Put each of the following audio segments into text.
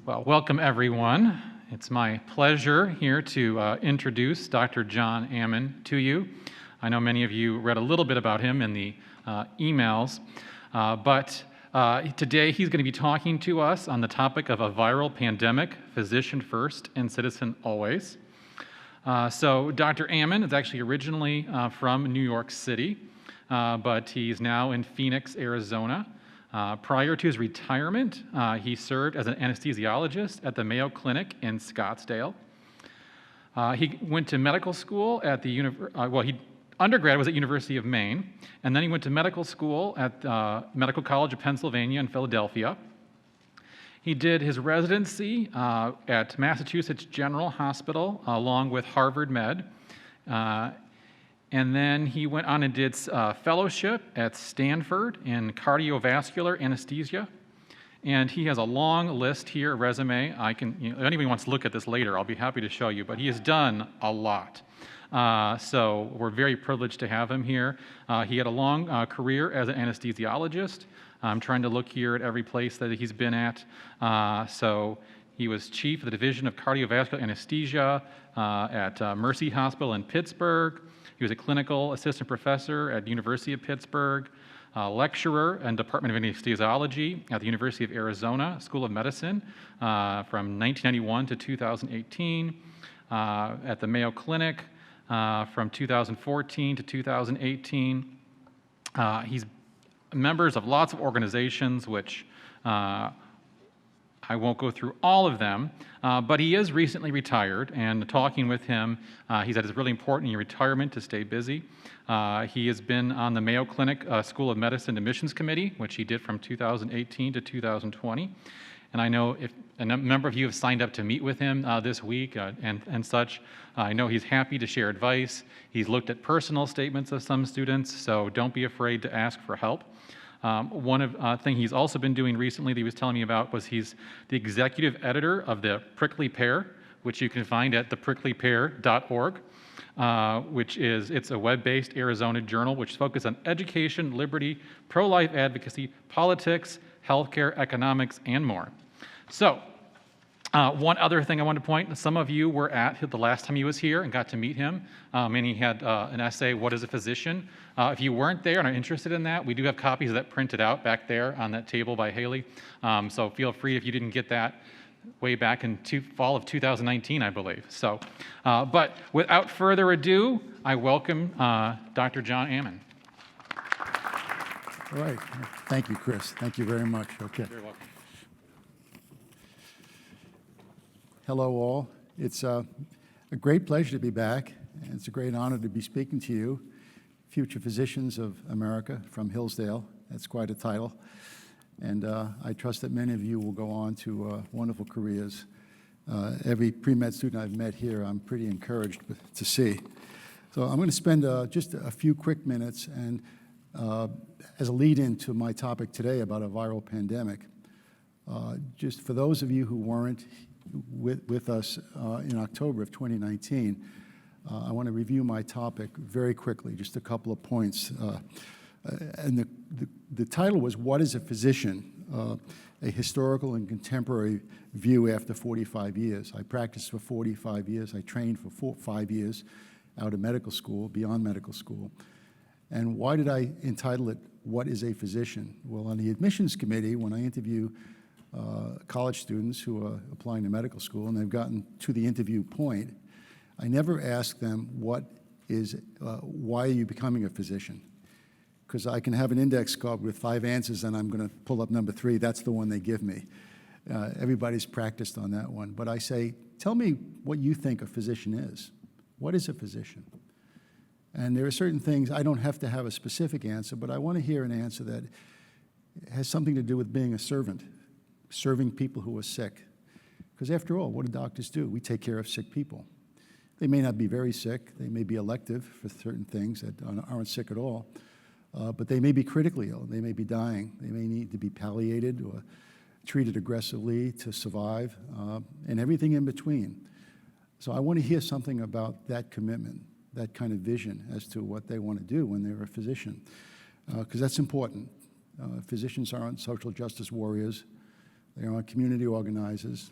Well, welcome everyone. It's my pleasure here to introduce Dr. John Ammon to you. I know many of you read a little bit about him in the emails, but today he's going to be talking to us on the topic of a viral pandemic, physician first and citizen always. So Dr. Ammon is actually originally from New York City, but he's now in Phoenix, Arizona. Prior to his retirement, he served as an anesthesiologist at the Mayo Clinic in Scottsdale. He went to medical school at the undergrad was at University of Maine, and then he went to medical school at Medical College of Pennsylvania in Philadelphia. He did his residency at Massachusetts General Hospital along with Harvard Med. And then he went on and did fellowship at Stanford in cardiovascular anesthesia. And he has a long list here, a resume. If anybody wants to look at this later, I'll be happy to show you. But he has done a lot. So we're very privileged to have him here. He had a long career as an anesthesiologist. I'm trying to look here at every place that he's been at. So he was chief of the Division of Cardiovascular Anesthesia at Mercy Hospital in Pittsburgh. He was a clinical assistant professor at the University of Pittsburgh, lecturer in Department of Anesthesiology at the University of Arizona School of Medicine from 1991 to 2018, at the Mayo Clinic from 2014 to 2018. He's members of lots of organizations, which I won't go through all of them, but he is recently retired, and talking with him, he said it's really important in your retirement to stay busy. He has been on the Mayo Clinic School of Medicine Admissions Committee, which he did from 2018 to 2020. And I know if a number of you have signed up to meet with him this week and such, I know he's happy to share advice. He's looked at personal statements of some students, so don't be afraid to ask for help. One thing he's also been doing recently that he was telling me about was he's the executive editor of the Prickly Pear, which you can find at thepricklypear.org, it's a web-based Arizona journal which focuses on education, liberty, pro-life advocacy, politics, healthcare, economics, and more. So, one other thing I wanted to point, some of you were at the last time he was here and got to meet him, and he had an essay, What is a Physician? If you weren't there and are interested in that, we do have copies of that printed out back there on that table by Haley, so feel free if you didn't get that way back in fall of 2019, I believe. So, but without further ado, I welcome Dr. John Ammon. All right. Thank you, Chris. Thank you very much. Okay. You're welcome. Hello, all. It's a great pleasure to be back, and it's a great honor to be speaking to you, future physicians of America from Hillsdale. That's quite a title. And I trust that many of you will go on to wonderful careers. Every pre-med student I've met here, I'm pretty encouraged to see. So I'm going to spend just a few quick minutes and as a lead-in to my topic today about a viral pandemic. Just for those of you who weren't with us in October of 2019, I want to review my topic very quickly, just a couple of points. And the title was, What is a Physician? A historical and contemporary view after 45 years. I practiced for 45 years. I trained for 5 years out of medical school, beyond medical school. And why did I entitle it, What is a Physician? Well, on the admissions committee, when I interview college students who are applying to medical school and they've gotten to the interview point, I never ask them, why are you becoming a physician? Because I can have an index card with 5 answers and I'm going to pull up number 3. That's the one they give me. Everybody's practiced on that one. But I say, tell me what you think a physician is. What is a physician? And there are certain things, I don't have to have a specific answer, but I want to hear an answer that has something to do with being a servant, serving people who are sick. Because after all, what do doctors do? We take care of sick people. They may not be very sick. They may be elective for certain things that aren't sick at all. But they may be critically ill. They may be dying. They may need to be palliated or treated aggressively to survive, and everything in between. So I want to hear something about that commitment, that kind of vision as to what they want to do when they're a physician, because that's important. Physicians aren't social justice warriors. They aren't community organizers.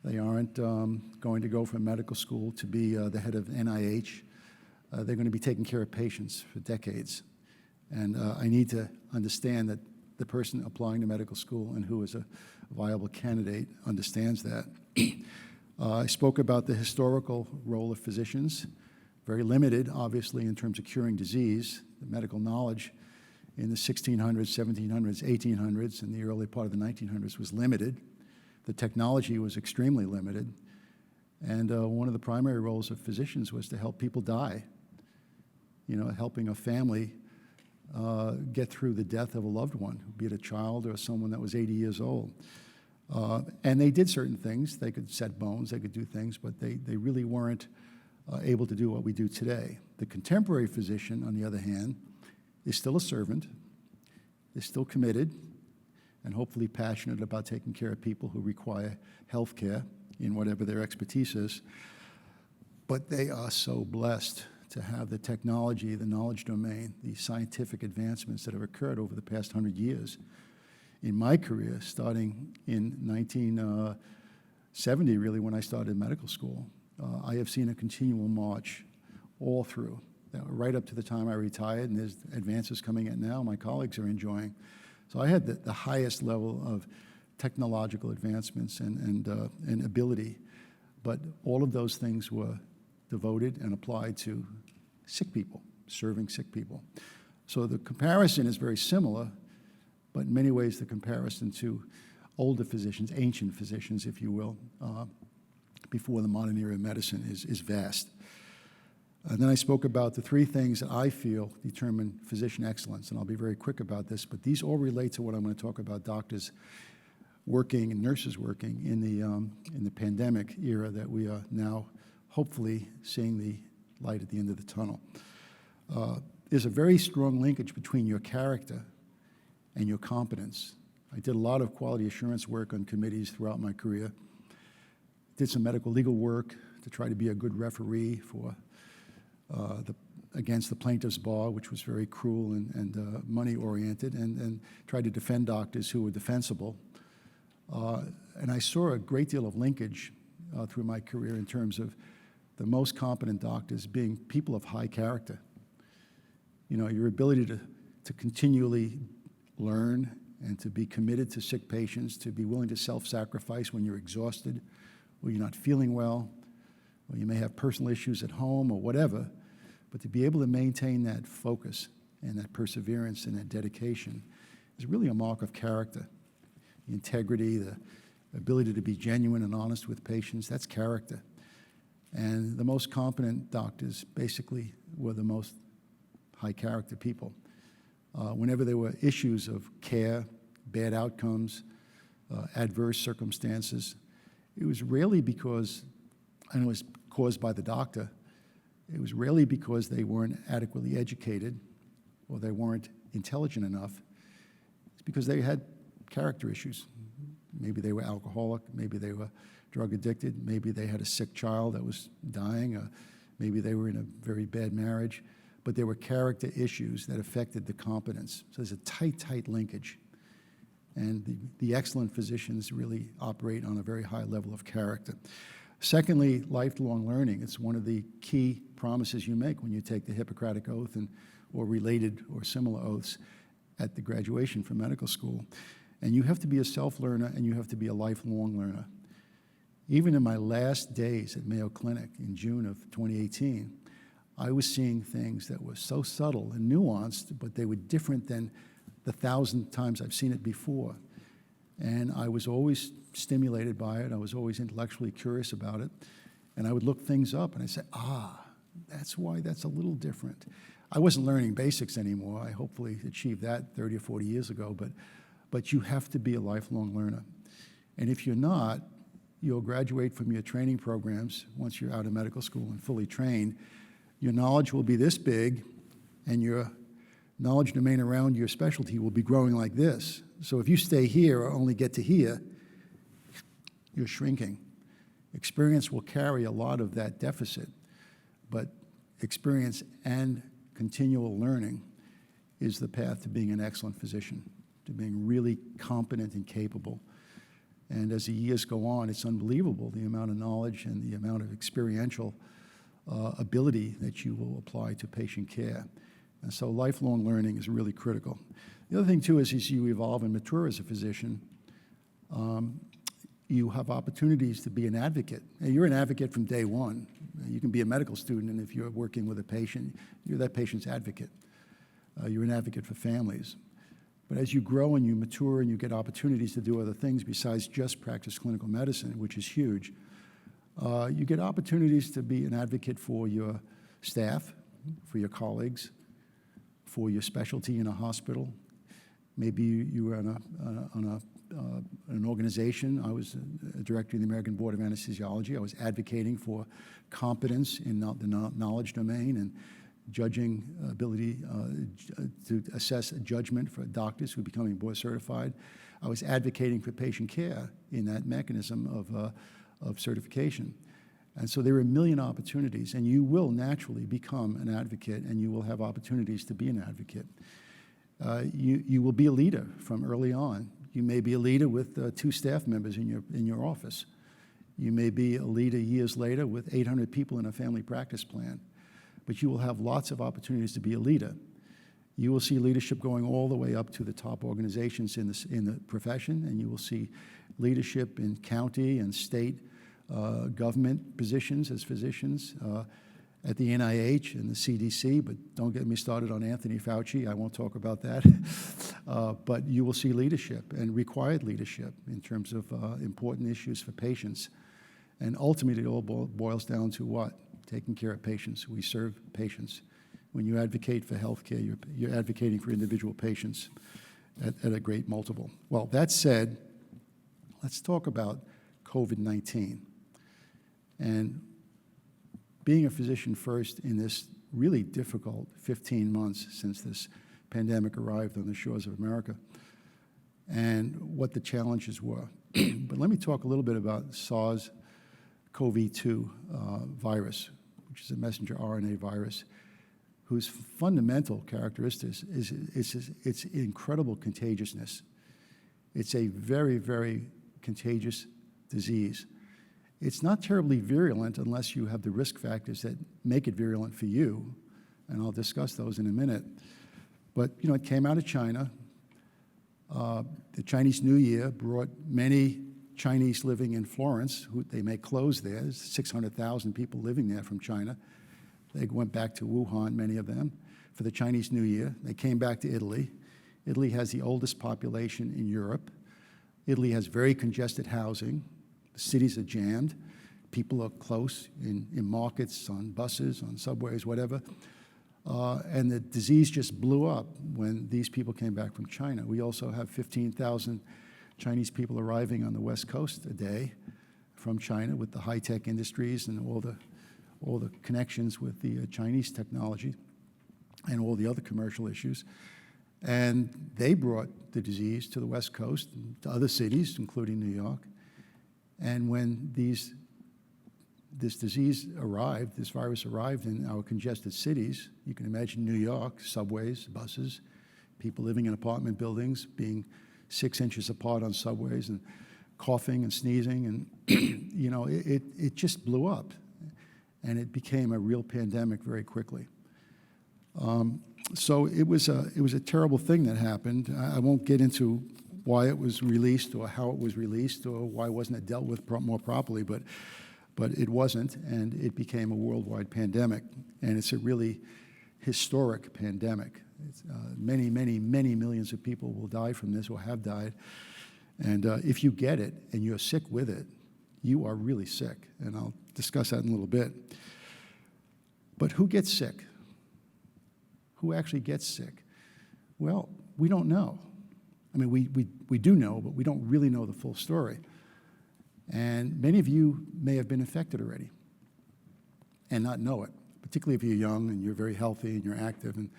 They aren't going to go from medical school to be the head of NIH. They're going to be taking care of patients for decades. And I need to understand that the person applying to medical school and who is a viable candidate understands that. I spoke about the historical role of physicians, very limited, obviously, in terms of curing disease. The medical knowledge in the 1600s, 1700s, 1800s, and the early part of the 1900s was limited. The technology was extremely limited. And one of the primary roles of physicians was to help people die, helping a family get through the death of a loved one, be it a child or someone that was 80 years old. And they did certain things. They could set bones, they could do things, but they really weren't able to do what we do today. The contemporary physician, on the other hand, is still a servant, is still committed, and hopefully passionate about taking care of people who require health care in whatever their expertise is. But they are so blessed to have the technology, the knowledge domain, the scientific advancements that have occurred over the past 100 years. In my career, starting in 1970, really, when I started medical school, I have seen a continual march all through, right up to the time I retired, and there's advances coming in now my colleagues are enjoying. So I had the highest level of technological advancements and ability, but all of those things were devoted and applied to sick people, serving sick people. So the comparison is very similar, but in many ways the comparison to older physicians, ancient physicians, if you will, before the modern era of medicine is vast. And then I spoke about the three things that I feel determine physician excellence, and I'll be very quick about this, but these all relate to what I'm going to talk about doctors working and nurses working in the pandemic era that we are now hopefully seeing the light at the end of the tunnel. There's a very strong linkage between your character and your competence. I did a lot of quality assurance work on committees throughout my career. Did some medical legal work to try to be a good referee for against the plaintiff's bar, which was very cruel and money-oriented, and tried to defend doctors who were defensible. And I saw a great deal of linkage through my career in terms of the most competent doctors being people of high character. Your ability to continually learn and to be committed to sick patients, to be willing to self-sacrifice when you're exhausted, or you're not feeling well, or you may have personal issues at home or whatever, but to be able to maintain that focus and that perseverance and that dedication is really a mark of character. The integrity, the ability to be genuine and honest with patients, that's character. And the most competent doctors basically were the most high character people. Whenever there were issues of care, bad outcomes, adverse circumstances, it was rarely because, and it was caused by the doctor, it was rarely because they weren't adequately educated or they weren't intelligent enough. It's because they had character issues. Maybe they were alcoholic, maybe they were drug addicted, maybe they had a sick child that was dying, maybe they were in a very bad marriage, but there were character issues that affected the competence. So there's a tight linkage. And the excellent physicians really operate on a very high level of character. Secondly, lifelong learning. It's one of the key promises you make when you take the Hippocratic Oath or related or similar oaths at the graduation from medical school. And you have to be a self-learner and you have to be a lifelong learner. Even in my last days at Mayo Clinic in June of 2018, I was seeing things that were so subtle and nuanced, but they were different than the 1,000 times I've seen it before. And I was always stimulated by it. I was always intellectually curious about it. And I would look things up and I'd say, that's why that's a little different. I wasn't learning basics anymore. I hopefully achieved that 30 or 40 years ago, but you have to be a lifelong learner. And if you're not, you'll graduate from your training programs once you're out of medical school and fully trained. Your knowledge will be this big, and your knowledge domain around your specialty will be growing like this. So if you stay here or only get to here, you're shrinking. Experience will carry a lot of that deficit, but experience and continual learning is the path to being an excellent physician, to being really competent and capable. And as the years go on, it's unbelievable the amount of knowledge and the amount of experiential ability that you will apply to patient care. And so lifelong learning is really critical. The other thing, too, is as you evolve and mature as a physician, you have opportunities to be an advocate. And you're an advocate from day one. You can be a medical student, and if you're working with a patient, you're that patient's advocate. You're an advocate for families. But as you grow and you mature and you get opportunities to do other things besides just practice clinical medicine, which is huge, you get opportunities to be an advocate for your staff, for your colleagues, for your specialty in a hospital. Maybe you were on an organization. I was a director of the American Board of Anesthesiology. I was advocating for competence in the knowledge domain and judging ability to assess judgment for doctors who are becoming board certified. I was advocating for patient care in that mechanism of certification. And so there are a million opportunities, and you will naturally become an advocate, and you will have opportunities to be an advocate. You will be a leader from early on. You may be a leader with 2 staff members in your office. You may be a leader years later with 800 people in a family practice plan. But you will have lots of opportunities to be a leader. You will see leadership going all the way up to the top organizations in the profession, and you will see leadership in county and state government positions as physicians at the NIH and the CDC, but don't get me started on Anthony Fauci. I won't talk about that. But you will see leadership and required leadership in terms of important issues for patients. And ultimately, it all boils down to what? Taking care of patients. We serve patients. When you advocate for healthcare, you're advocating for individual patients at a great multiple. Well, that said, let's talk about COVID-19. And being a physician first in this really difficult 15 months since this pandemic arrived on the shores of America and what the challenges were. But let me talk a little bit about SARS-CoV-2 virus, which is a messenger RNA virus, whose fundamental characteristics is its incredible contagiousness. It's a very, very contagious disease. It's not terribly virulent unless you have the risk factors that make it virulent for you, and I'll discuss those in a minute. But, it came out of China. The Chinese New Year brought many Chinese living in Florence, they make clothes there. There's 600,000 people living there from China. They went back to Wuhan, many of them, for the Chinese New Year. They came back to Italy. Italy has the oldest population in Europe. Italy has very congested housing. The cities are jammed. People are close in markets, on buses, on subways, whatever. And the disease just blew up when these people came back from China. We also have 15,000 Chinese people arriving on the West Coast a day from China with the high-tech industries and all the connections with the Chinese technology and all the other commercial issues. And they brought the disease to the West Coast and to other cities, including New York. And when this disease arrived, this virus arrived in our congested cities, you can imagine New York, subways, buses, people living in apartment buildings being 6 inches apart on subways and coughing and sneezing, and it just blew up, and it became a real pandemic very quickly. So it was a terrible thing that happened. I won't get into why it was released or how it was released or why wasn't it dealt with more properly, but it wasn't, and it became a worldwide pandemic, and it's a really historic pandemic. Many, many, many millions of people will die from this or have died. And if you get it and you're sick with it, you are really sick. And I'll discuss that in a little bit. But who gets sick? Who actually gets sick? Well, we don't know. I mean, we do know, but we don't really know the full story. And many of you may have been infected already and not know it, particularly if you're young and you're very healthy and you're active and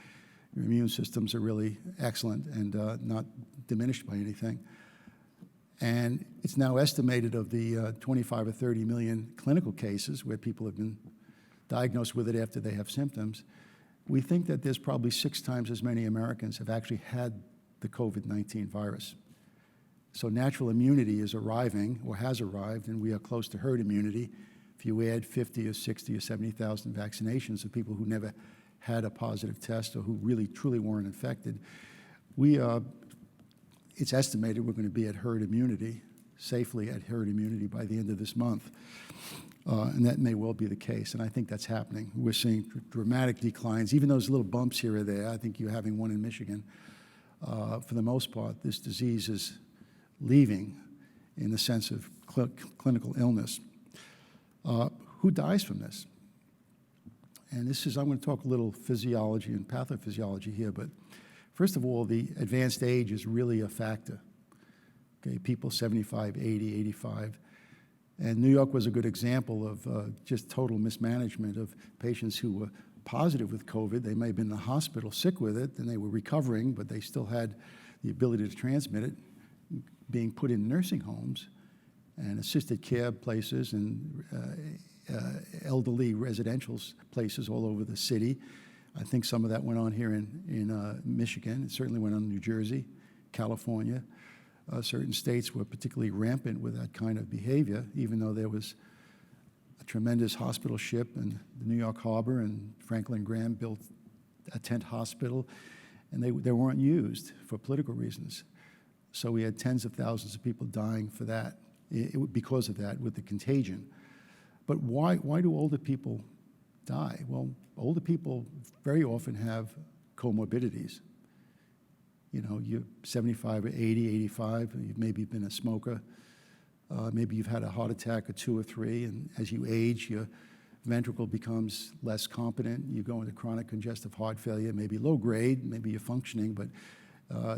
your immune systems are really excellent and not diminished by anything. And it's now estimated of the 25 or 30 million clinical cases where people have been diagnosed with it after they have symptoms, we think that there's probably 6 times as many Americans have actually had the COVID-19 virus. So natural immunity is arriving or has arrived, and we are close to herd immunity. If you add 50 or 60 or 70,000 vaccinations of people who never had a positive test or who really truly weren't infected, it's estimated we're going to be at herd immunity, safely at herd immunity by the end of this month. And that may well be the case, and I think that's happening. We're seeing dramatic declines, even those little bumps here or there. I think you're having one in Michigan. For the most part, this disease is leaving in the sense of clinical illness. Who dies from this? And I'm going to talk a little physiology and pathophysiology here, but first of all, the advanced age is really a factor. Okay, people 75, 80, 85. And New York was a good example of just total mismanagement of patients who were positive with COVID. They may have been in the hospital sick with it, and they were recovering, but they still had the ability to transmit it, being put in nursing homes and assisted care places and elderly residential places all over the city. I think some of that went on here in Michigan. It certainly went on in New Jersey, California. Certain states were particularly rampant with that kind of behavior, even though there was a tremendous hospital ship in the New York Harbor, and Franklin Graham built a tent hospital, and they weren't used for political reasons. So we had tens of thousands of people dying for that, because of that, with the contagion. But why do older people die? Well, older people very often have comorbidities. You know, you're 75 or 80, 85, you've maybe been a smoker, maybe you've had a heart attack or 2 or 3, and as you age, your ventricle becomes less competent, you go into chronic congestive heart failure, maybe low grade, maybe you're functioning, but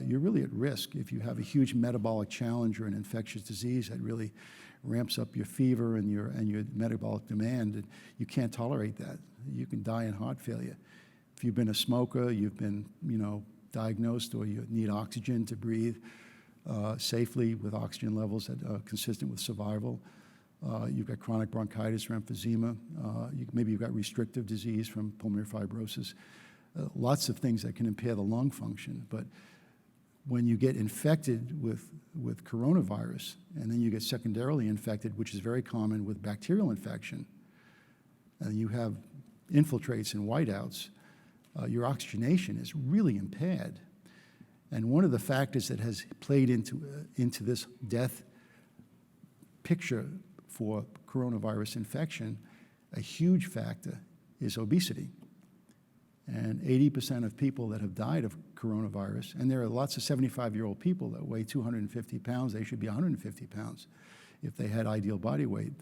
you're really at risk if you have a huge metabolic challenge or an infectious disease that really ramps up your fever and your metabolic demand, and you can't tolerate that. You can die in heart failure. If you've been a smoker, you've been, diagnosed, or you need oxygen to breathe safely with oxygen levels that are consistent with survival. You've got chronic bronchitis or emphysema. Maybe you've got restrictive disease from pulmonary fibrosis. Lots of things that can impair the lung function. But when you get infected with coronavirus, and then you get secondarily infected, which is very common with bacterial infection, and you have infiltrates and whiteouts, your oxygenation is really impaired. And one of the factors that has played into this death picture for coronavirus infection, a huge factor, is obesity. And 80% of people that have died of coronavirus, and there are lots of 75-year-old people that weigh 250 pounds, they should be 150 pounds if they had ideal body weight,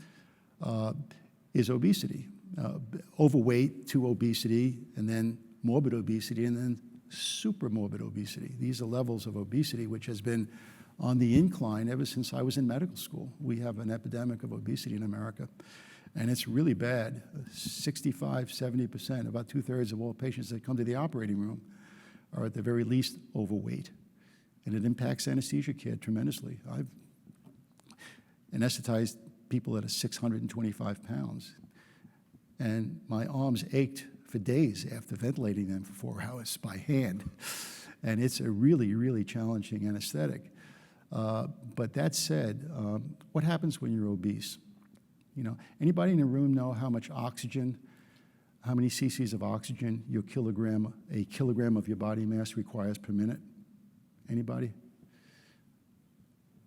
is obesity. Overweight to obesity, and then morbid obesity, and then super morbid obesity. These are levels of obesity which has been on the incline ever since I was in medical school. We have an epidemic of obesity in America, and it's really bad. 65, 70%, about 2/3 of all patients that come to the operating room are at the very least overweight, and it impacts anesthesia care tremendously. I've anesthetized people that are 625 pounds, and my arms ached for days after ventilating them for 4 hours by hand. And it's a really, really challenging anesthetic. But that said, what happens when you're obese? Anybody in the room know how much oxygen, how many cc's of oxygen a kilogram of your body mass requires per minute? Anybody?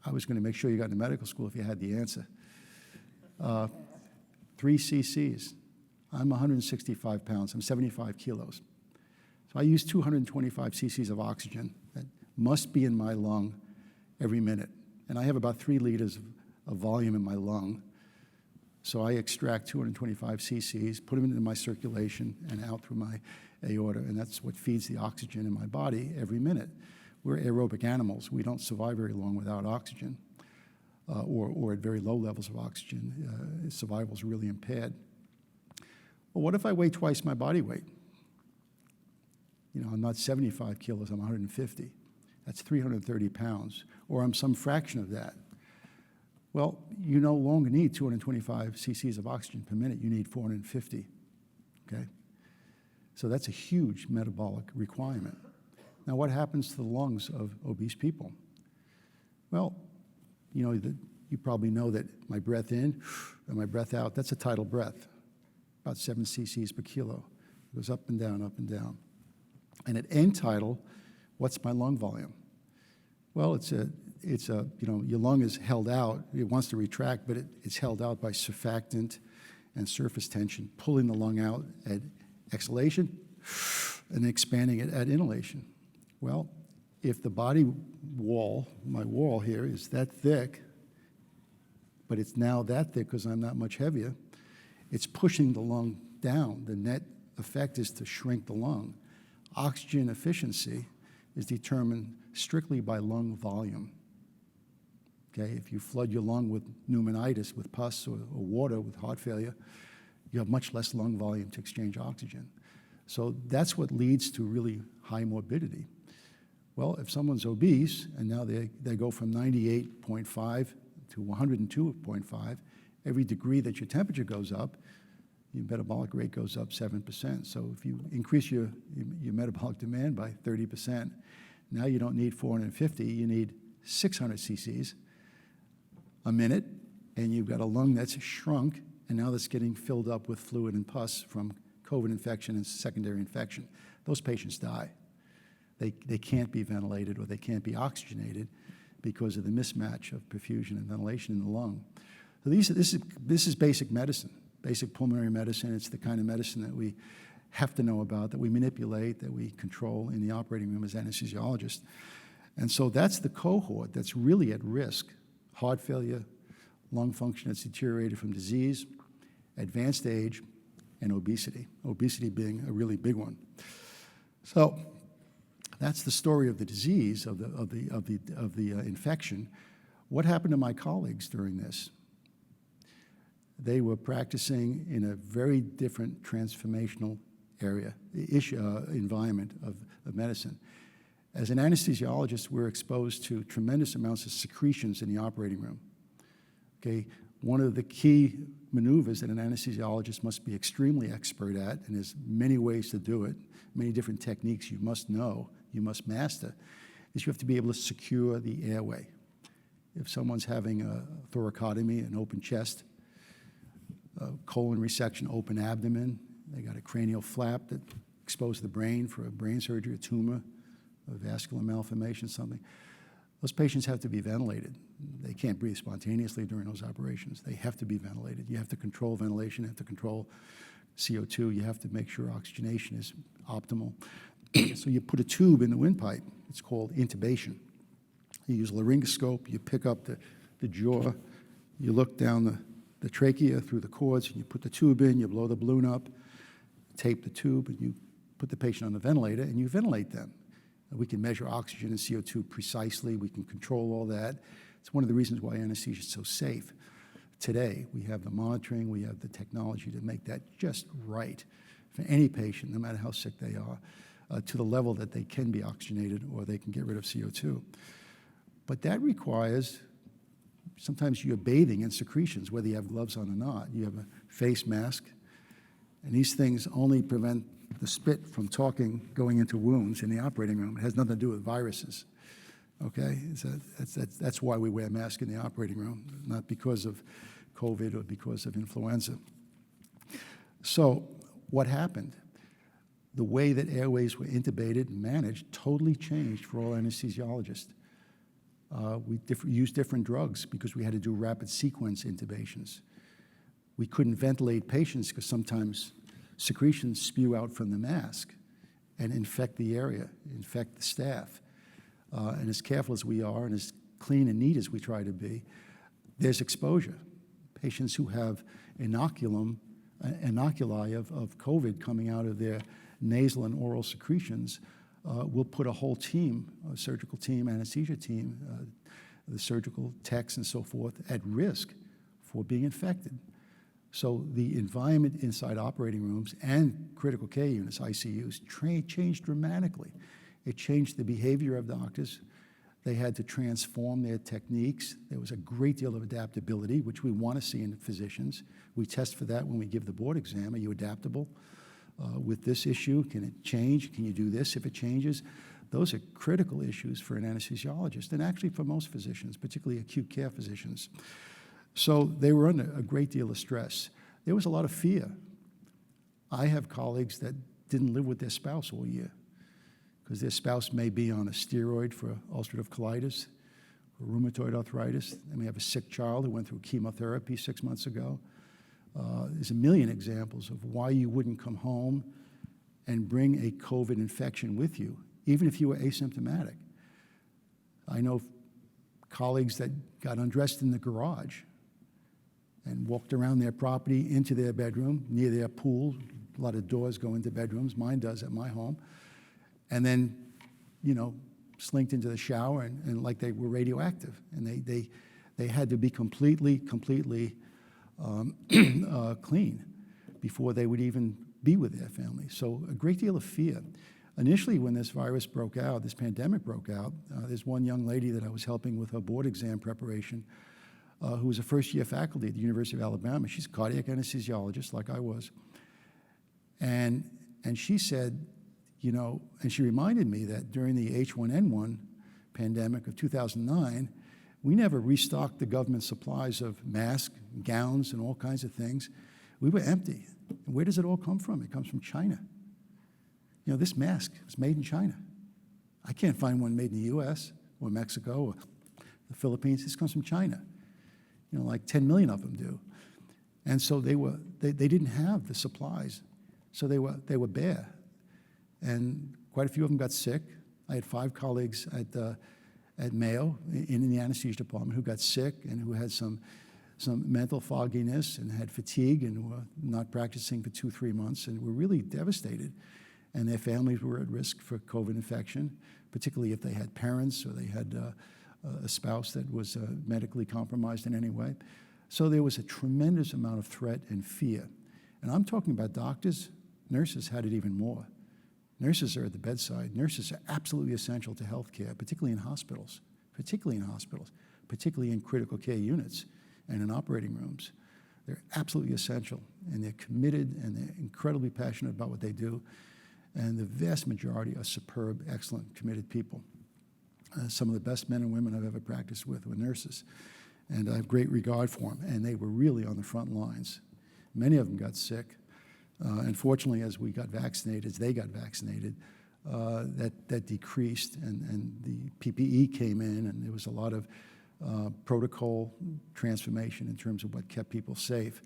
I was going to make sure you got into medical school if you had the answer. 3 cc's. I'm 165 pounds. I'm 75 kilos. So I use 225 cc's of oxygen that must be in my lung every minute. And I have about 3 liters of volume in my lung. So I extract 225 cc's, put them into my circulation and out through my aorta, and that's what feeds the oxygen in my body every minute. We're aerobic animals. We don't survive very long without oxygen, or at very low levels of oxygen. Survival is really impaired. Well, what if I weigh twice my body weight? I'm not 75 kilos, I'm 150. That's 330 pounds, or I'm some fraction of that. Well, you no longer need 225 cc's of oxygen per minute, you need 450, okay? So that's a huge metabolic requirement. Now, what happens to the lungs of obese people? Well, You probably know that my breath in and my breath out, that's a tidal breath, about 7 cc's per kilo. It goes up and down, up and down. And at end tidal, what's my lung volume? Well, your lung is held out. It wants to retract, but it's held out by surfactant and surface tension, pulling the lung out at exhalation and expanding it at inhalation. Well, if the body wall, my wall here, is that thick, but it's now that thick because I'm not much heavier, it's pushing the lung down. The net effect is to shrink the lung. Oxygen efficiency is determined strictly by lung volume. Okay, if you flood your lung with pneumonitis, with pus, or water, with heart failure, you have much less lung volume to exchange oxygen. So that's what leads to really high morbidity. Well, if someone's obese, and now they go from 98.5 to 102.5, every degree that your temperature goes up, your metabolic rate goes up 7%. So if you increase your metabolic demand by 30%, now you don't need 450, you need 600 cc's a minute, and you've got a lung that's shrunk, and now that's getting filled up with fluid and pus from COVID infection and secondary infection. Those patients die. They can't be ventilated or they can't be oxygenated because of the mismatch of perfusion and ventilation in the lung. So this is basic medicine, basic pulmonary medicine. It's the kind of medicine that we have to know about, that we manipulate, that we control in the operating room as anesthesiologists. And so that's the cohort that's really at risk: heart failure, lung function that's deteriorated from disease, advanced age, and obesity. Obesity being a really big one. So that's the story of the disease, of the infection. What happened to my colleagues during this? They were practicing in a very different transformational environment of medicine. As an anesthesiologist, we're exposed to tremendous amounts of secretions in the operating room. Okay, one of the key maneuvers that an anesthesiologist must be extremely expert at, and there's many ways to do it, many different techniques you must know, you must master, is you have to be able to secure the airway. If someone's having a thoracotomy, an open chest, a colon resection, open abdomen, they got a cranial flap that exposed the brain for a brain surgery, a tumor, a vascular malformation, something. Those patients have to be ventilated. They can't breathe spontaneously during those operations. They have to be ventilated. You have to control ventilation, you have to control CO2, you have to make sure oxygenation is optimal. So you put a tube in the windpipe. It's called intubation. You use a laryngoscope, you pick up the jaw, you look down the trachea through the cords, and you put the tube in, you blow the balloon up, tape the tube, and you put the patient on the ventilator, and you ventilate them. We can measure oxygen and CO2 precisely. We can control all that. It's one of the reasons why anesthesia is so safe. Today, we have the monitoring, we have the technology to make that just right for any patient, no matter how sick they are, to the level that they can be oxygenated or they can get rid of CO2. But that requires, sometimes you're bathing in secretions, whether you have gloves on or not. You have a face mask, and these things only prevent the spit from going into wounds in the operating room. It has nothing to do with viruses, okay? That's why we wear masks in the operating room, not because of COVID or because of influenza. So what happened? The way that airways were intubated and managed totally changed for all anesthesiologists. We used different drugs because we had to do rapid sequence intubations. We couldn't ventilate patients because sometimes secretions spew out from the mask and infect the area, infect the staff. And as careful as we are and as clean and neat as we try to be, there's exposure. Patients who have inoculi of COVID coming out of their nasal and oral secretions will put a whole team, a surgical team, anesthesia team, the surgical techs and so forth, at risk for being infected. So the environment inside operating rooms and critical care units, ICUs, changed dramatically. It changed the behavior of doctors. They had to transform their techniques. There was a great deal of adaptability, which we want to see in physicians. We test for that when we give the board exam. Are you adaptable with this issue? Can it change? Can you do this if it changes? Those are critical issues for an anesthesiologist, and actually for most physicians, particularly acute care physicians. So they were under a great deal of stress. There was a lot of fear. I have colleagues that didn't live with their spouse all year because their spouse may be on a steroid for ulcerative colitis or rheumatoid arthritis. They may have a sick child who went through chemotherapy 6 months ago. There's a million examples of why you wouldn't come home and bring a COVID infection with you, even if you were asymptomatic. I know colleagues that got undressed in the garage and walked around their property into their bedroom, near their pool. A lot of doors go into bedrooms. Mine does at my home. And then, slinked into the shower and like they were radioactive. And they had to be completely clean before they would even be with their family. So a great deal of fear. Initially, when this virus broke out, this pandemic broke out, there's one young lady that I was helping with her board exam preparation who was a first-year faculty at the University of Alabama. She's a cardiac anesthesiologist like I was. And she said, and she reminded me that during the H1N1 pandemic of 2009, we never restocked the government supplies of masks, gowns, and all kinds of things. We were empty. And where does it all come from? It comes from China. This mask is made in China. I can't find one made in the US or Mexico or the Philippines. This comes from China. Like 10 million of them do. And so they didn't have the supplies. So they were bare. And quite a few of them got sick. I had 5 colleagues at Mayo in the anesthesia department who got sick and who had some mental fogginess and had fatigue and were not practicing for 2-3 months and were really devastated. And their families were at risk for COVID infection, particularly if they had parents or they had a spouse that was medically compromised in any way. So there was a tremendous amount of threat and fear. And I'm talking about doctors. Nurses had it even more. Nurses are at the bedside. Nurses are absolutely essential to healthcare, particularly in hospitals, particularly in critical care units and in operating rooms. They're absolutely essential, and they're committed, and they're incredibly passionate about what they do. And the vast majority are superb, excellent, committed people. Some of the best men and women I've ever practiced with were nurses, and I have great regard for them, and they were really on the front lines. Many of them got sick. And fortunately, as we got vaccinated, as they got vaccinated, that decreased, and the PPE came in, and there was a lot of protocol transformation in terms of what kept people safe.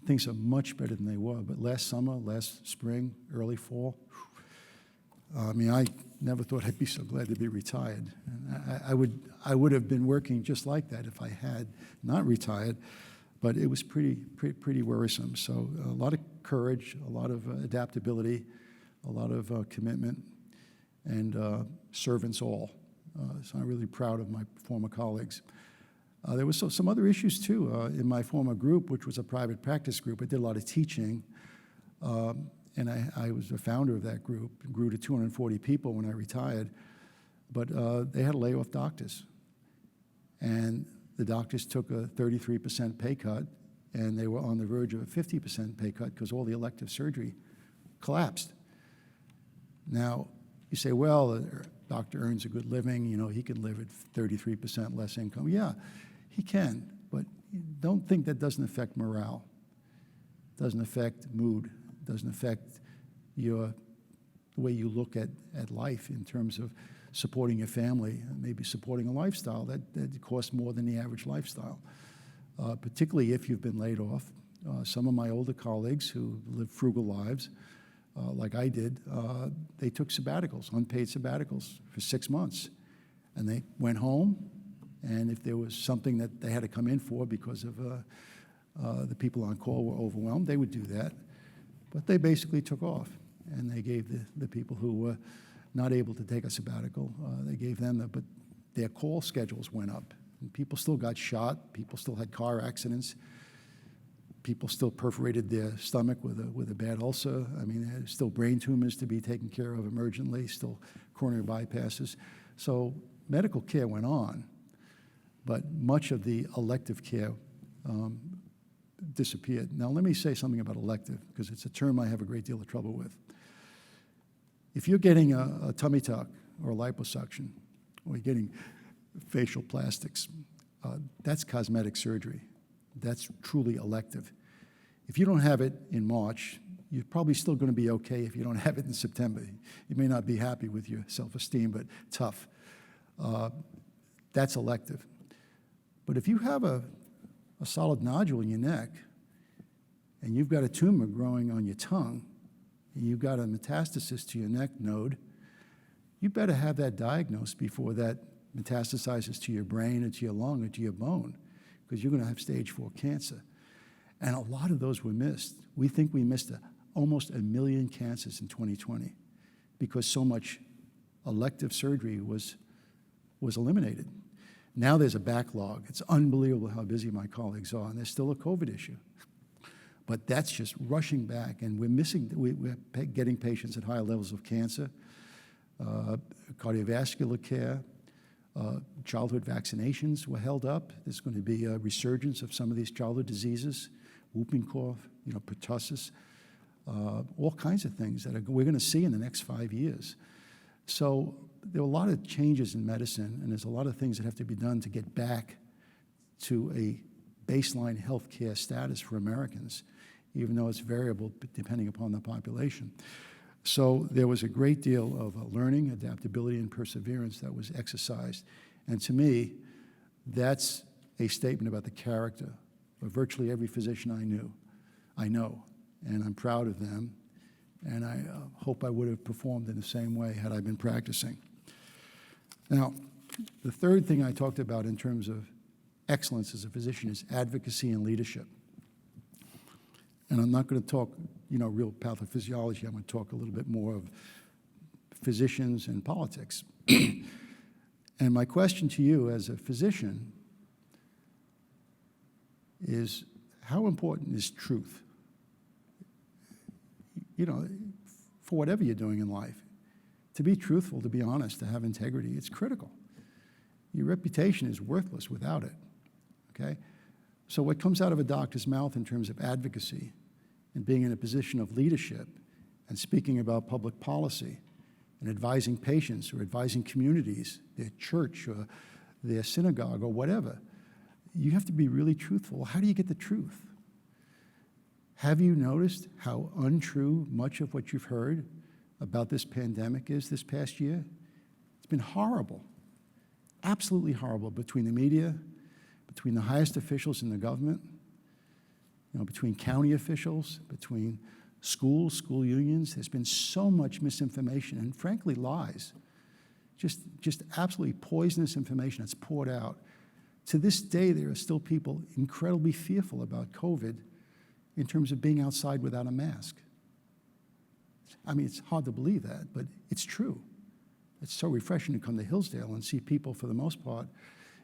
Things are much better than they were, but last summer, last spring, early fall, I never thought I'd be so glad to be retired. And I would have been working just like that if I had not retired, but it was pretty worrisome. So a lot of courage, a lot of adaptability, a lot of commitment, and servants all. So I'm really proud of my former colleagues. There was some other issues too in my former group, which was a private practice group. I did a lot of teaching, and I was the founder of that group. It grew to 240 people when I retired, but they had to lay off doctors. And the doctors took a 33% pay cut, and they were on the verge of a 50% pay cut because all the elective surgery collapsed. Now, you say, well, the doctor earns a good living, he can live at 33% less income. Yeah, he can, but don't think that doesn't affect morale, doesn't affect mood, doesn't affect the way you look at life in terms of supporting your family, and maybe supporting a lifestyle that costs more than the average lifestyle, particularly if you've been laid off. Some of my older colleagues who live frugal lives, like I did, they took sabbaticals, unpaid sabbaticals for 6 months. And they went home, and if there was something that they had to come in for because of the people on call were overwhelmed, they would do that. But they basically took off, and they gave the people who were not able to take a sabbatical, they gave them but their call schedules went up. And people still got shot, people still had car accidents, people still perforated their stomach with a bad ulcer. There's still brain tumors to be taken care of emergently, still coronary bypasses. So medical care went on, but much of the elective care disappeared. Now, let me say something about elective, because it's a term I have a great deal of trouble with. If you're getting a tummy tuck or liposuction, or you're getting facial plastics. That's cosmetic surgery. That's truly elective. If you don't have it in March, you're probably still going to be okay if you don't have it in September. You may not be happy with your self-esteem, but tough. That's elective. But if you have a solid nodule in your neck, and you've got a tumor growing on your tongue, and you've got a metastasis to your neck node, you better have that diagnosed before that metastasizes to your brain or to your lung or to your bone, because you're going to have stage 4 cancer. And a lot of those were missed. We think we missed almost 1 million cancers in 2020 because so much elective surgery was eliminated. Now there's a backlog. It's unbelievable how busy my colleagues are, and there's still a COVID issue. But that's just rushing back, and we're getting patients at higher levels of cancer, cardiovascular care, childhood vaccinations were held up. There's going to be a resurgence of some of these childhood diseases, whooping cough, pertussis, all kinds of things that we're going to see in the next 5 years. So there are a lot of changes in medicine, and there's a lot of things that have to be done to get back to a baseline health care status for Americans, even though it's variable depending upon the population. So there was a great deal of learning, adaptability, and perseverance that was exercised. And to me, that's a statement about the character of virtually every physician I know, and I'm proud of them. And I hope I would have performed in the same way had I been practicing. Now, the third thing I talked about in terms of excellence as a physician is advocacy and leadership. And I'm not going to talk, real pathophysiology. I'm going to talk a little bit more of physicians and politics. And my question to you as a physician is, how important is truth? For whatever you're doing in life, to be truthful, to be honest, to have integrity, it's critical. Your reputation is worthless without it, okay? So what comes out of a doctor's mouth in terms of advocacy and being in a position of leadership and speaking about public policy and advising patients or advising communities, their church or their synagogue or whatever, you have to be really truthful. How do you get the truth? Have you noticed how untrue much of what you've heard about this pandemic is this past year? It's been horrible, absolutely horrible, between the media, between the highest officials in the government, between county officials, between schools, school unions. There's been so much misinformation and, frankly, lies. Just absolutely poisonous information that's poured out. To this day, there are still people incredibly fearful about COVID in terms of being outside without a mask. I mean, it's hard to believe that, but it's true. It's so refreshing to come to Hillsdale and see people, for the most part,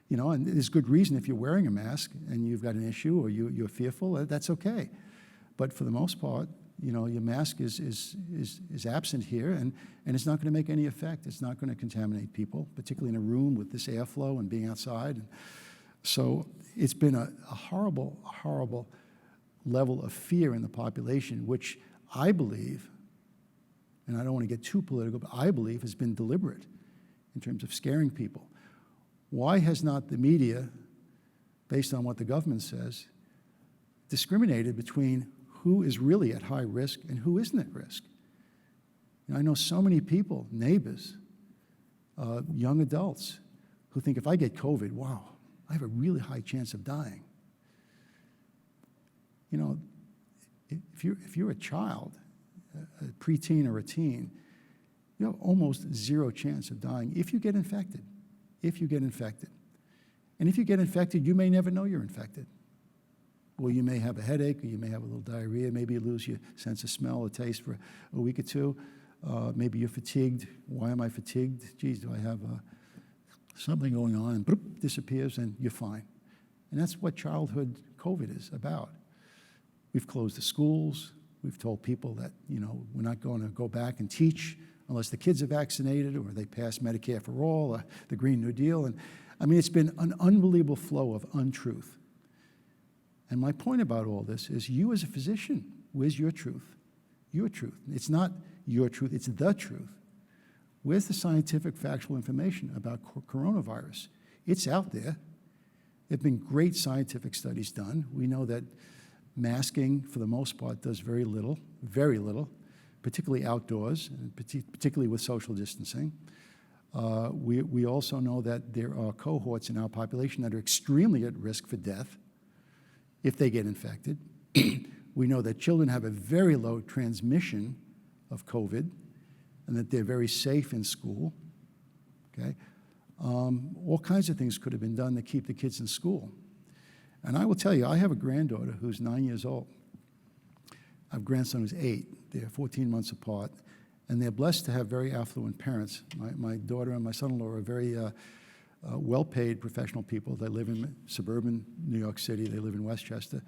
and there's good reason if you're wearing a mask and you've got an issue or you're fearful, that's okay. But for the most part, your mask is absent here, and it's not going to make any effect. It's not going to contaminate people, particularly in a room with this airflow and being outside. And so it's been a horrible, horrible level of fear in the population, which I believe, and I don't want to get too political, but I believe has been deliberate in terms of scaring people. Why has not the media, based on what the government says, discriminated between who is really at high risk and who isn't at risk? I know so many people, neighbors, young adults, who think if I get COVID, wow, I have a really high chance of dying. If you're a child, a preteen or a teen, you have almost zero chance of dying if you get infected. If you get infected. And if you get infected, you may never know you're infected. Or you may have a headache, or you may have a little diarrhea, maybe you lose your sense of smell or taste for a week or two. Maybe you're fatigued. Why am I fatigued? Geez, do I have something going on? And bloop, disappears, and you're fine. And that's what childhood COVID is about. We've closed the schools. We've told people that, we're not going to go back and teach unless the kids are vaccinated or they pass Medicare for all or the Green New Deal. And I mean, it's been an unbelievable flow of untruth. And my point about all this is, you as a physician, where's your truth? Your truth. It's not your truth, it's the truth. Where's the scientific, factual information about coronavirus? It's out there. There have been great scientific studies done. We know that masking, for the most part, does very little, particularly outdoors, and particularly with social distancing. We also know that there are cohorts in our population that are extremely at risk for death if they get infected. We know that children have a very low transmission of COVID and that they're very safe in school, okay? All kinds of things could have been done to keep the kids in school. And I will tell you, I have a granddaughter who's 9 years old. I have a grandson who's 8. They're 14 months apart. And they're blessed to have very affluent parents. My daughter and my son-in-law are very well-paid professional people. They live in suburban New York City. They live in Westchester.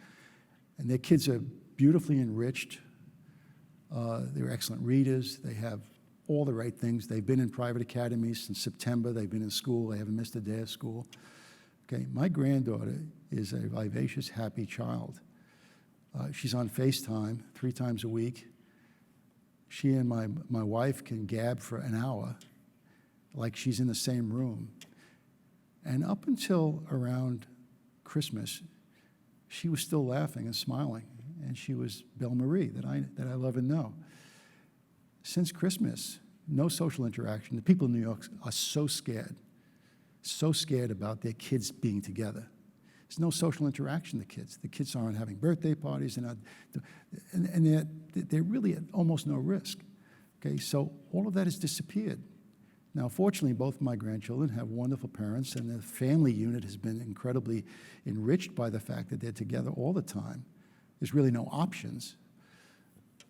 And their kids are beautifully enriched. They're excellent readers. They have all the right things. They've been in private academies since September. They've been in school. They haven't missed a day of school. Okay, my granddaughter is a vivacious, happy child. She's on FaceTime 3 times a week. She and my wife can gab for an hour like she's in the same room. And up until around Christmas, she was still laughing and smiling, and she was Belle Marie that I love and know. Since Christmas, no social interaction. The people in New York are so scared about their kids being together. There's no social interaction with the kids. The kids aren't having birthday parties, and they're really at almost no risk. Okay, so all of that has disappeared. Now, fortunately, both my grandchildren have wonderful parents, and the family unit has been incredibly enriched by the fact that they're together all the time. There's really no options.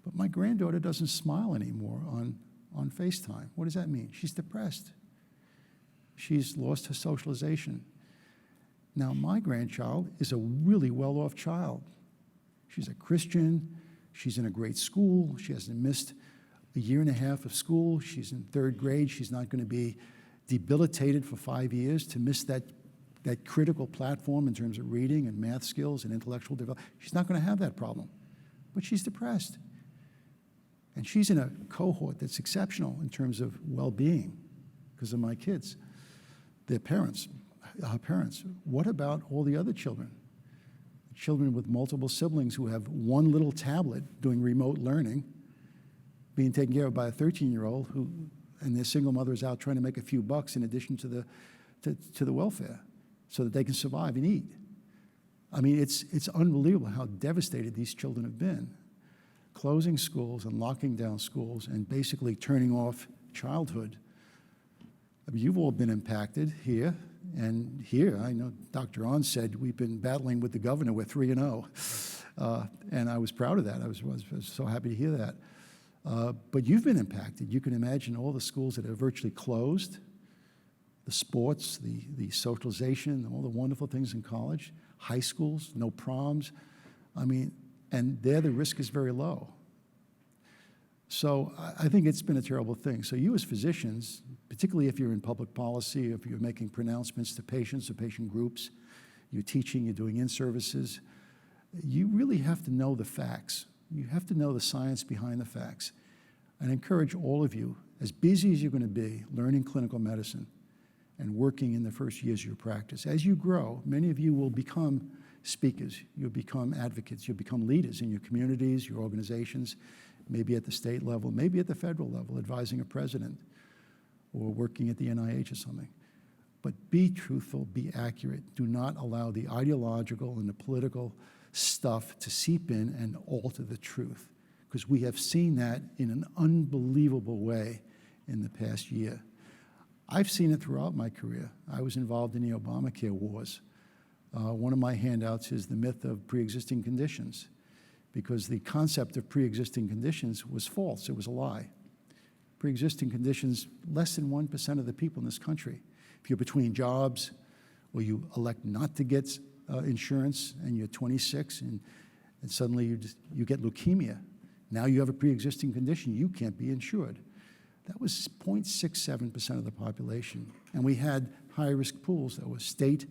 But my granddaughter doesn't smile anymore on FaceTime. What does that mean? She's depressed. She's lost her socialization. Now, my grandchild is a really well-off child. She's a Christian. She's in a great school. She hasn't missed a year and a half of school. She's in 3rd grade. She's not going to be debilitated for 5 years to miss that critical platform in terms of reading and math skills and intellectual development. She's not going to have that problem. But she's depressed. And she's in a cohort that's exceptional in terms of well-being because of my kids, their parents, her parents. What about all the other children? Children with multiple siblings who have one little tablet doing remote learning, being taken care of by a 13-year-old and their single mother is out trying to make a few bucks in addition to the welfare so that they can survive and eat. I mean, it's unbelievable how devastated these children have been. Closing schools and locking down schools and basically turning off childhood. I mean, you've all been impacted here. And here, I know Dr. Ahn said we've been battling with the governor. We're 3-0. And I was proud of that. I was so happy to hear that. But you've been impacted. You can imagine all the schools that are virtually closed, the sports, the socialization, all the wonderful things in college, high schools, no proms. I mean, and there the risk is very low. So I think it's been a terrible thing. So you as physicians, particularly if you're in public policy, if you're making pronouncements to patients or patient groups, you're teaching, you're doing in-services, you really have to know the facts. You have to know the science behind the facts. And I encourage all of you, as busy as you're going to be learning clinical medicine and working in the first years of your practice, as you grow, many of you will become speakers, you'll become advocates, you'll become leaders in your communities, your organizations, maybe at the state level, maybe at the federal level, advising a president or working at the NIH or something. But be truthful, be accurate. Do not allow the ideological and the political stuff to seep in and alter the truth, because we have seen that in an unbelievable way in the past year. I've seen it throughout my career. I was involved in the Obamacare wars. One of my handouts is the myth of pre-existing conditions, because the concept of pre-existing conditions was false. It was a lie. Pre-existing conditions, less than 1% of the people in this country. If you're between jobs or you elect not to get insurance and you're 26 and suddenly you get leukemia, now you have a pre-existing condition, you can't be insured. That was 0.67% of the population. And we had high-risk pools that were state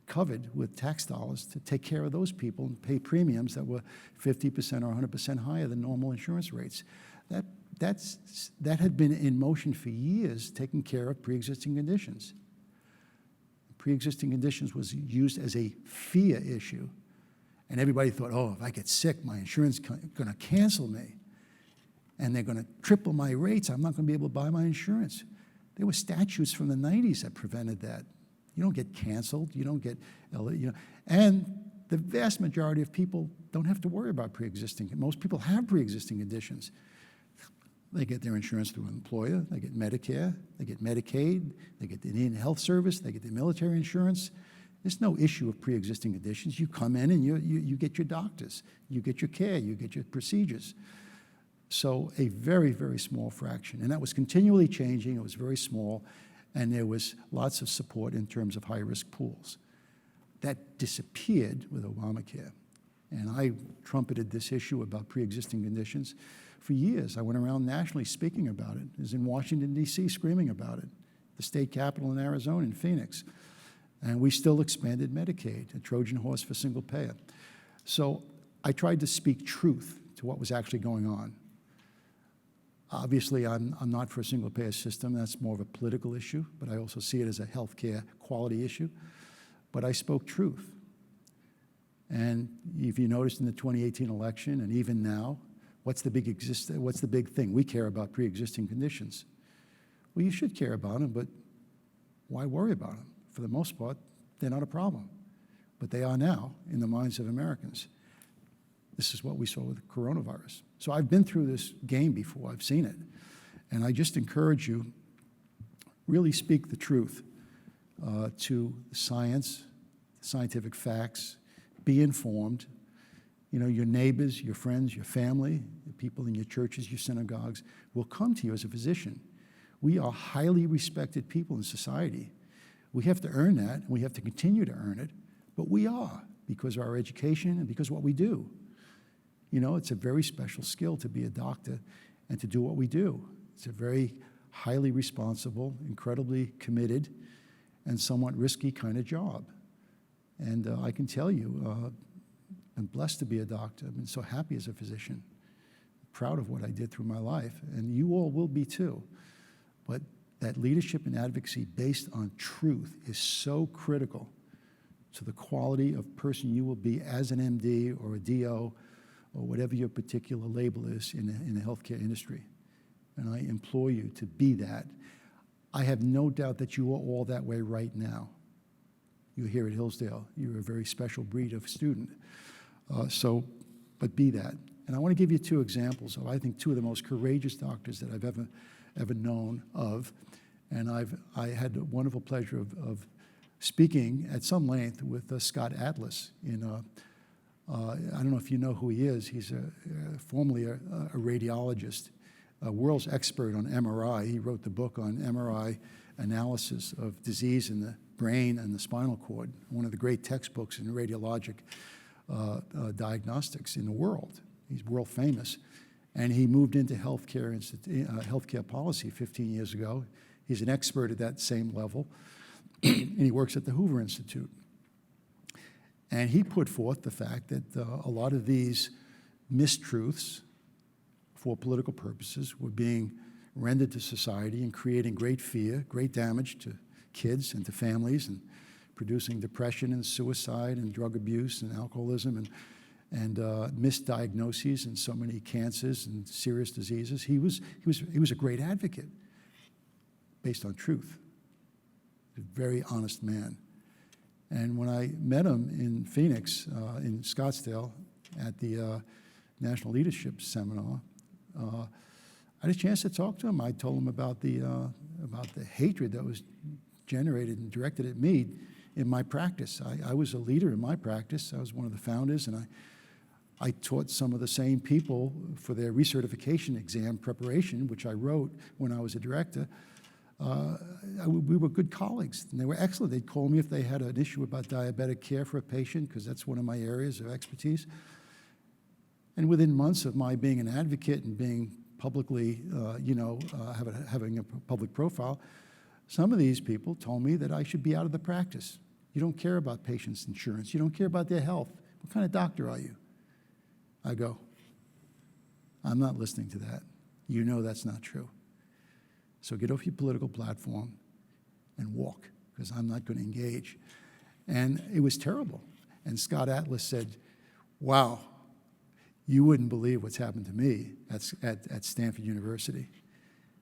covered with tax dollars to take care of those people and pay premiums that were 50% or 100% higher than normal insurance rates. that had been in motion for years, taking care of pre-existing conditions. Pre-existing conditions was used as a fear issue. And everybody thought, oh, if I get sick, my insurance is going to cancel me. And they're going to triple my rates. I'm not going to be able to buy my insurance. There were statutes from the 90s that prevented that. You don't get canceled. You don't get, and the vast majority of people don't have to worry about pre-existing. Most people have pre-existing conditions. They get their insurance through an employer. They get Medicare. They get Medicaid. They get the Indian Health Service. They get their military insurance. There's no issue of pre-existing conditions. You come in and you get your doctors. You get your care. You get your procedures. So a very, very small fraction. And that was continually changing. It was very small. And there was lots of support in terms of high-risk pools. That disappeared with Obamacare. And I trumpeted this issue about pre-existing conditions for years. I went around nationally speaking about it. I was in Washington, D.C., screaming about it, the state capitol in Arizona, in Phoenix. And we still expanded Medicaid, a Trojan horse for single payer. So I tried to speak truth to what was actually going on. Obviously, I'm not for a single payer system. That's more of a political issue, but I also see it as a healthcare quality issue. But I spoke truth. And if you noticed in the 2018 election, and even now, what's the big thing? We care about pre-existing conditions. Well, you should care about them, but why worry about them? For the most part, they're not a problem. But they are now in the minds of Americans. This is what we saw with coronavirus. So I've been through this game before. I've seen it. And I just encourage you, really speak the truth to science, scientific facts, be informed. You know, your neighbors, your friends, your family, the people in your churches, your synagogues will come to you as a physician. We are highly respected people in society. We have to earn that, and we have to continue to earn it, but we are, because of our education and because of what we do. You know, it's a very special skill to be a doctor and to do what we do. It's a very highly responsible, incredibly committed, and somewhat risky kind of job. And I can tell you, I'm blessed to be a doctor. I've been so happy as a physician, proud of what I did through my life, and you all will be too. But that leadership and advocacy based on truth is so critical to the quality of person you will be as an MD or a DO or whatever your particular label is in the healthcare industry. And I implore you to be that. I have no doubt that you are all that way right now. You're here at Hillsdale. You're a very special breed of student. But be that. And I want to give you two examples of, I think, two of the most courageous doctors that I've ever known of. And I had the wonderful pleasure of speaking at some length with Scott Atlas in I don't know if you know who he is. He's formerly a radiologist, a world's expert on MRI. He wrote the book on MRI analysis of disease in the brain and the spinal cord, one of the great textbooks in radiologic diagnostics in the world. He's world famous. And he moved into healthcare policy 15 years ago. He's an expert at that same level, and he works at the Hoover Institute. And he put forth the fact that a lot of these mistruths for political purposes were being rendered to society and creating great fear, great damage to kids and to families, and producing depression and suicide and drug abuse and alcoholism and misdiagnoses and so many cancers and serious diseases. He was a great advocate based on truth. He was a very honest man. And when I met him in Phoenix, in Scottsdale, at the National Leadership Seminar, I had a chance to talk to him. I told him about the hatred that was generated and directed at me in my practice. I was a leader in my practice. I was one of the founders, and I taught some of the same people for their recertification exam preparation, which I wrote when I was a director. We were good colleagues, and they were excellent. They'd call me if they had an issue about diabetic care for a patient, because that's one of my areas of expertise. And within months of my being an advocate and being publicly, having a public profile, some of these people told me that I should be out of the practice. You don't care about patients' insurance. You don't care about their health. What kind of doctor are you? I go, I'm not listening to that. You know that's not true. So get off your political platform and walk, because I'm not going to engage. And it was terrible. And Scott Atlas said, wow, you wouldn't believe what's happened to me at Stanford University.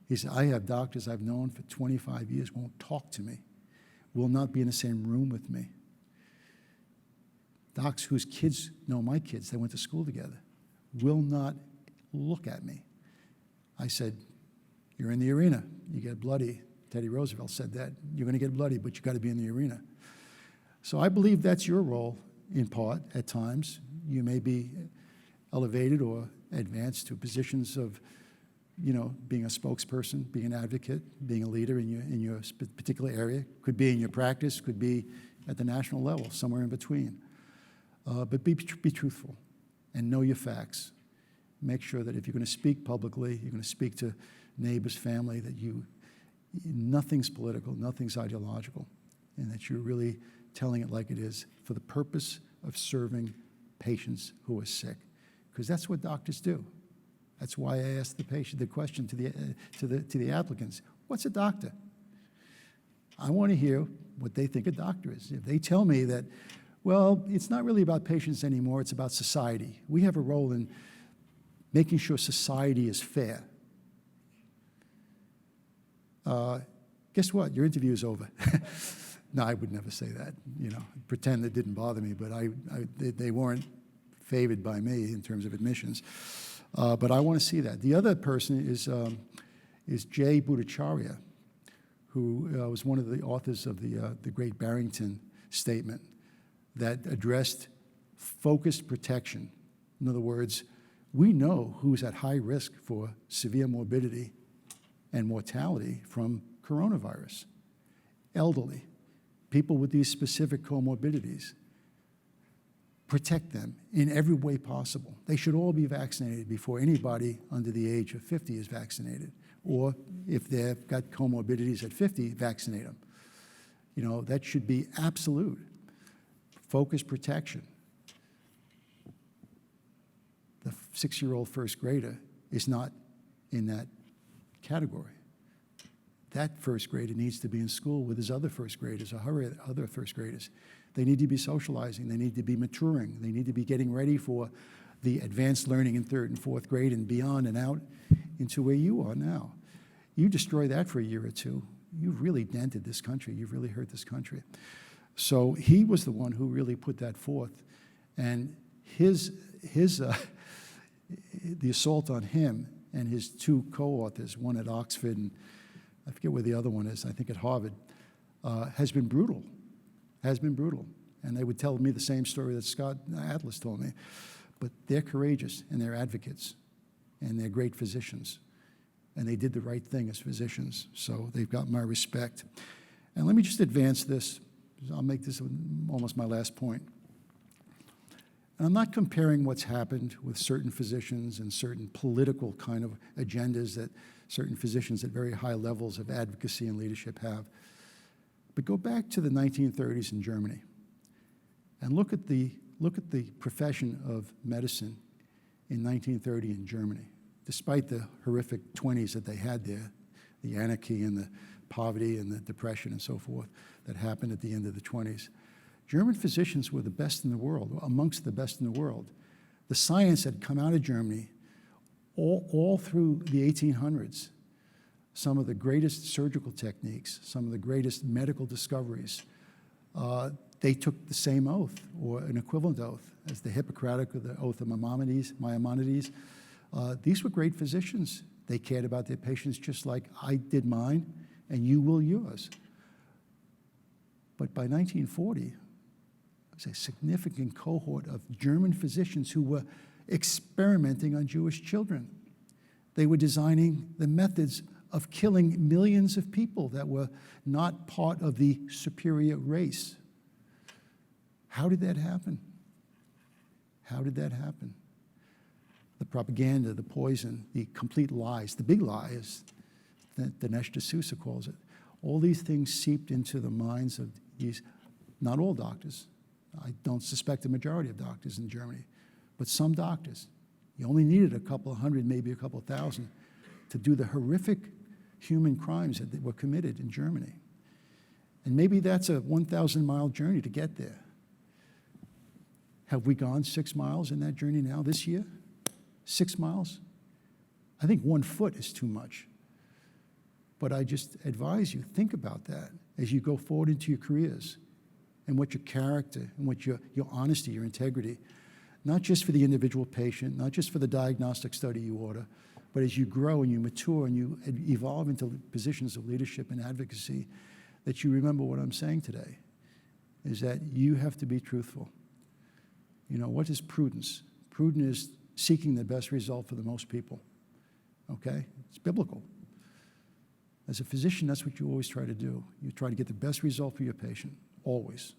He said, I have doctors I've known for 25 years won't talk to me, will not be in the same room with me. Docs whose kids know my kids, they went to school together, will not look at me. I said, you're in the arena, you get bloody. Teddy Roosevelt said that. You're going to get bloody, but you got to be in the arena. So I believe that's your role in part at times. You may be elevated or advanced to positions of, being a spokesperson, being an advocate, being a leader in your particular area. Could be in your practice, could be at the national level, somewhere in between. But be truthful and know your facts. Make sure that if you're going to speak publicly, you're going to speak to neighbors, family, that nothing's political, nothing's ideological, and that you're really telling it like it is for the purpose of serving patients who are sick, because that's what doctors do. That's why I asked the question to the applicants, what's a doctor? I want to hear what they think a doctor is. If they tell me that, well, it's not really about patients anymore, it's about society. We have a role in making sure society is fair. Guess what? Your interview is over. No, I would never say that. Pretend it didn't bother me, but they weren't favored by me in terms of admissions. But I want to see that. The other person is Jay Bhattacharya, who was one of the authors of the Great Barrington Statement that addressed focused protection. In other words, we know who's at high risk for severe morbidity and mortality from coronavirus. Elderly, people with these specific comorbidities. Protect them in every way possible. They should all be vaccinated before anybody under the age of 50 is vaccinated. Or if they've got comorbidities at 50, vaccinate them. That should be absolute. Focused protection. The 6-year-old first grader is not in that category. That first grader needs to be in school with his other first graders or her other first graders. They need to be socializing. They need to be maturing. They need to be getting ready for the advanced learning in 3rd and 4th grade and beyond and out into where you are now. You destroy that for a year or two, you've really dented this country. You've really hurt this country. So he was the one who really put that forth. And the assault on him and his 2 co-authors, one at Oxford and I forget where the other one is, I think at Harvard, has been brutal, And they would tell me the same story that Scott Atlas told me. But they're courageous, and they're advocates, and they're great physicians. And they did the right thing as physicians, so they've got my respect. And let me just advance this. I'll make this almost my last point. And I'm not comparing what's happened with certain physicians and certain political kind of agendas that certain physicians at very high levels of advocacy and leadership have. But go back to the 1930s in Germany and look at the profession of medicine in 1930 in Germany. Despite the horrific 20s that they had there, the anarchy and the poverty and the depression and so forth that happened at the end of the 20s, German physicians were the best in the world, amongst the best in the world. The science had come out of Germany all through the 1800s. Some of the greatest surgical techniques, some of the greatest medical discoveries, they took the same oath or an equivalent oath as the Hippocratic or the oath of Maimonides. These were great physicians. They cared about their patients just like I did mine, and you will yours. But by 1940, there was a significant cohort of German physicians who were experimenting on Jewish children. They were designing the methods of killing millions of people that were not part of the superior race. How did that happen? How did that happen? The propaganda, the poison, the complete lies, the big lies that Dinesh D'Souza calls it. All these things seeped into the minds of these, not all doctors. I don't suspect the majority of doctors in Germany, but some doctors. You only needed a couple of hundred, maybe a couple of thousand, to do the horrific human crimes that were committed in Germany. And maybe that's a 1,000-mile journey to get there. Have we gone 6 miles in that journey now this year? 6 miles? I think 1 foot is too much. But I just advise you, think about that as you go forward into your careers and what your character and what your honesty, your integrity, not just for the individual patient, not just for the diagnostic study you order, but as you grow and you mature and you evolve into positions of leadership and advocacy, that you remember what I'm saying today, is that you have to be truthful. You know, what is prudence? Prudence is seeking the best result for the most people, okay? It's biblical. As a physician, that's what you always try to do. You try to get the best result for your patient, always.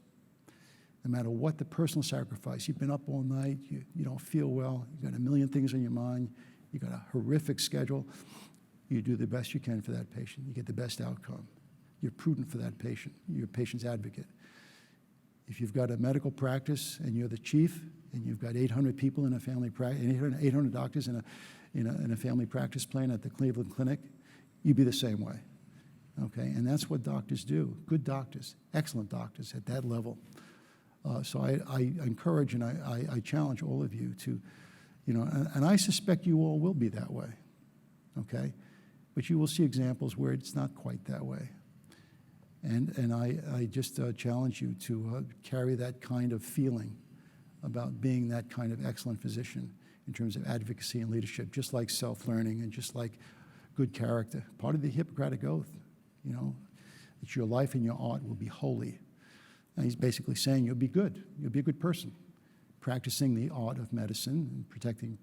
No matter what the personal sacrifice. You've been up all night, you don't feel well, you've got a million things on your mind, you've got a horrific schedule. You do the best you can for that patient. You get the best outcome. You're prudent for that patient. You're a patient's advocate. If you've got a medical practice and you're the chief and you've got 800 people in a family practice, 800 doctors in a family practice plan at the Cleveland Clinic, you be the same way, okay? And that's what doctors do. Good doctors, excellent doctors at that level. So I encourage and I challenge all of you to, you know, and I suspect you all will be that way, okay? But you will see examples where it's not quite that way. And I just challenge you to carry that kind of feeling about being that kind of excellent physician in terms of advocacy and leadership, just like self-learning and just like good character. Part of the Hippocratic Oath, you know, that your life and your art will be holy. And he's basically saying you'll be good. You'll be a good person, practicing the art of medicine and protecting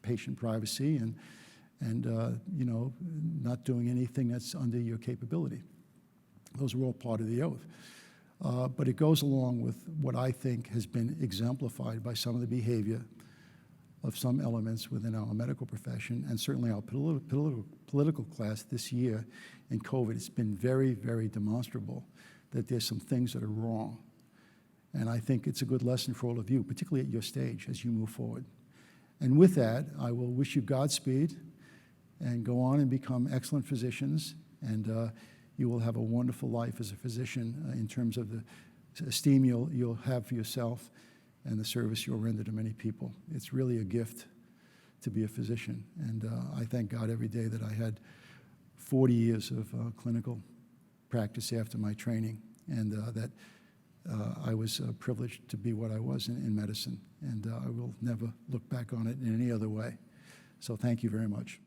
patient privacy and you know, not doing anything that's under your capability. Those are all part of the oath. But it goes along with what I think has been exemplified by some of the behavior of some elements within our medical profession and certainly our political class this year in COVID. It's been very, very demonstrable that there's some things that are wrong. And I think it's a good lesson for all of you, particularly at your stage as you move forward. And with that, I will wish you Godspeed and go on and become excellent physicians. And you will have a wonderful life as a physician in terms of the esteem you'll have for yourself and the service you'll render to many people. It's really a gift to be a physician. And I thank God every day that I had 40 years of clinical practice after my training, and that I was privileged to be what I was in medicine. And I will never look back on it in any other way. So thank you very much.